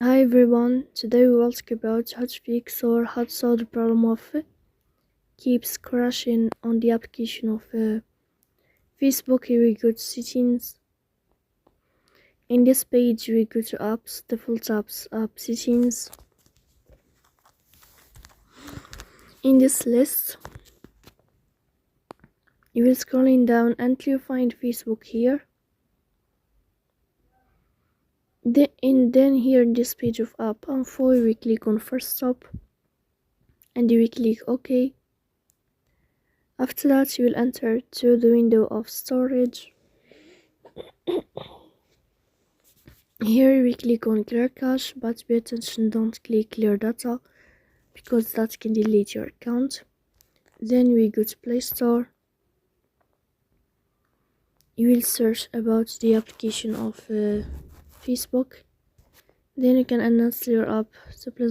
Hi everyone, today we will talk about how to fix or how to solve the problem of keeps crashing on the application of Facebook. Here we go to settings. In this page we go to apps, default apps, app settings. In this list you will scrolling down until you find Facebook here. Then here in this page of app info we click on first stop and we click OK. After that you will enter to the window of storage. Here we click on clear cache, but pay attention, don't click clear data because that can delete your account. Then we go to Play Store. You will search about the application of Facebook. Then you can install your app. So please